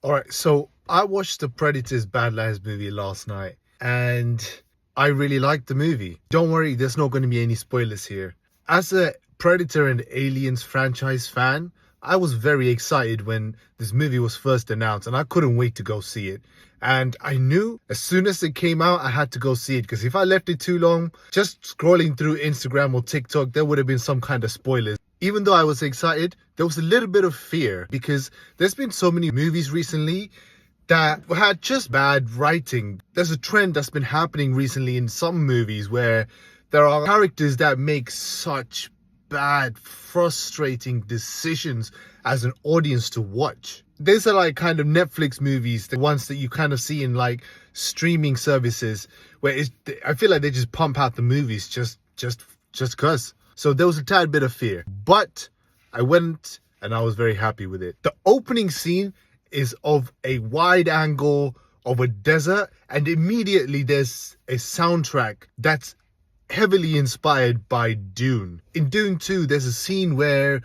All right, so I watched the Predators Badlands movie last night and I really liked the movie. Don't worry, there's not going to be any spoilers here. As a Predator and Aliens franchise fan, I was very excited when this movie was first announced and I couldn't wait to go see it. And I knew as soon as it came out, I had to go see it because if I left it too long, just scrolling through Instagram or TikTok, there would have been some kind of spoilers. Even though I was excited, there was a little bit of fear because there's been so many movies recently that had just bad writing. There's a trend that's been happening recently in some movies where there are characters that make such bad, frustrating decisions as an audience to watch. These are like kind of Netflix movies, the ones that you kind of see in like streaming services where I feel like they just pump out the movies just cause. So there was a tad bit of fear, but I went and I was very happy with it. The opening scene is of a wide angle of a desert, and immediately there's a soundtrack that's heavily inspired by Dune. In Dune 2, there's a scene where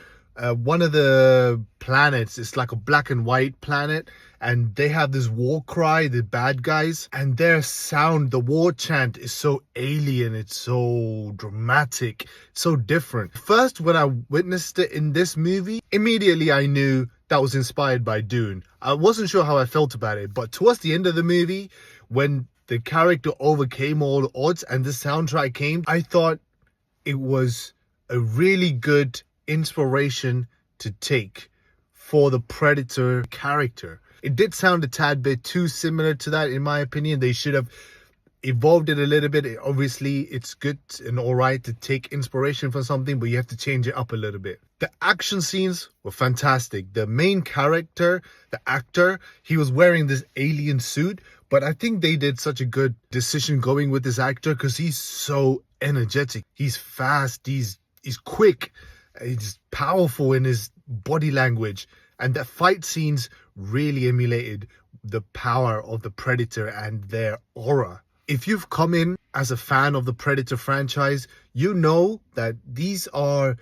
one of the planets is like a black and white planet, and they have this war cry, the bad guys, and their sound, the war chant is so alien, it's so dramatic, so different. First, when I witnessed it in this movie, immediately I knew that was inspired by Dune. I wasn't sure how I felt about it, but towards the end of the movie, when the character overcame all the odds and the soundtrack came, I thought it was a really good inspiration to take for the Predator character. It did sound a tad bit too similar to that, in my opinion. They should have evolved it a little bit. Obviously, it's good and all right to take inspiration from something, but you have to change it up a little bit. The action scenes were fantastic. The main character, the actor, he was wearing this alien suit, but I think they did such a good decision going with this actor because he's so energetic. He's fast, he's quick, he's powerful in his body language. And the fight scenes really emulated the power of the Predator and their aura. If you've come in as a fan of the Predator franchise, you know that these are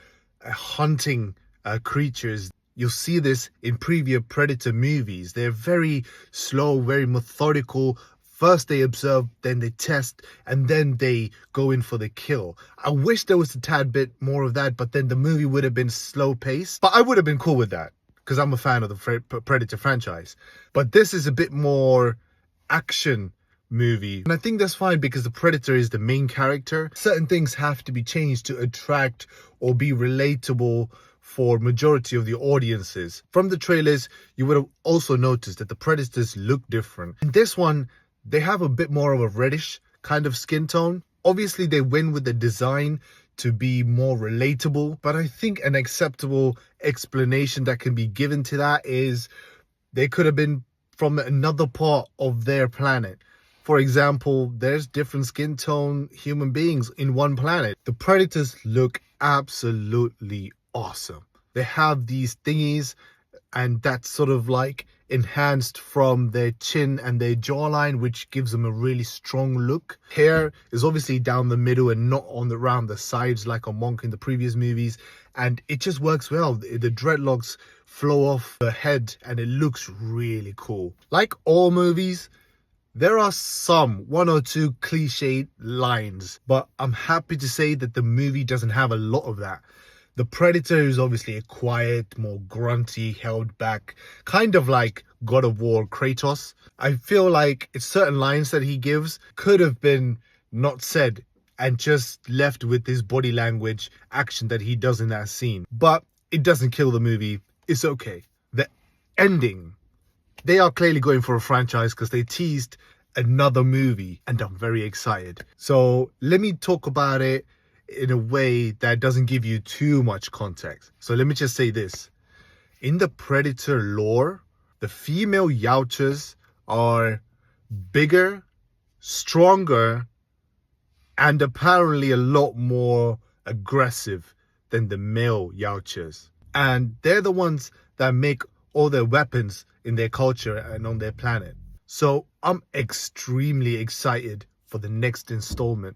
hunting creatures. You'll see this in previous Predator movies. They're very slow, very methodical. First they observe, then they test, and then they go in for the kill. I wish there was a tad bit more of that, but then the movie would have been slow paced. But I would have been cool with that because I'm a fan of the Predator franchise. But this is a bit more action movie. And I think that's fine because the Predator is the main character. Certain things have to be changed to attract or be relatable for majority of the audiences. From the trailers, you would have also noticed that the Predators look different. In this one, they have a bit more of a reddish kind of skin tone. Obviously, they win with the design to be more relatable, but I think an acceptable explanation that can be given to that is they could have been from another part of their planet. For example, there's different skin tone human beings in one planet. The Predators look absolutely awesome. They have these thingies, and that's sort of like enhanced from their chin and their jawline, which gives them a really strong look. Hair is obviously down the middle and not on around the sides like a monk in the previous movies, and it just works well. The dreadlocks flow off the head and it looks really cool. Like all movies, there are one or two cliched lines, but I'm happy to say that the movie doesn't have a lot of that. The Predator is obviously a quiet, more grunty, held back, kind of like God of War Kratos. I feel like it's certain lines that he gives could have been not said and just left with his body language action that he does in that scene. But it doesn't kill the movie. It's okay. The ending, they are clearly going for a franchise because they teased another movie and I'm very excited. So let me talk about it in a way that doesn't give you too much context. So let me just say this. In the Predator lore, the female Yautjas are bigger, stronger, and apparently a lot more aggressive than the male Yautjas. And they're the ones that make all their weapons in their culture and on their planet. So I'm extremely excited for the next installment.